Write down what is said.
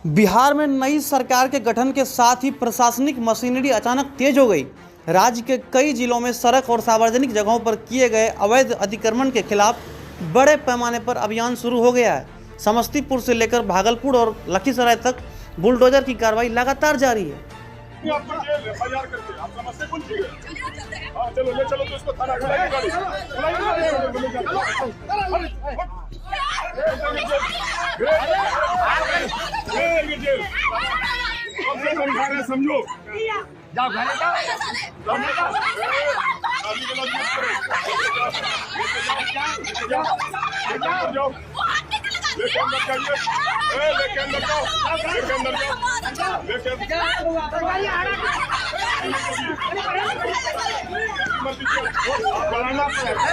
बिहार में नई सरकार के गठन के साथ ही प्रशासनिक मशीनरी अचानक तेज हो गई। राज्य के कई जिलों में सड़क और सार्वजनिक जगहों पर किए गए अवैध अतिक्रमण के खिलाफ बड़े पैमाने पर अभियान शुरू हो गया है। समस्तीपुर से लेकर भागलपुर और लखीसराय तक बुलडोजर की कार्रवाई लगातार जारी है। समझो जाओ घरे जाओ लेके अंदर जाइए, लेके अंदर जाओ, लेके अंदर जाओ, लेके बनाना पड़ेगा।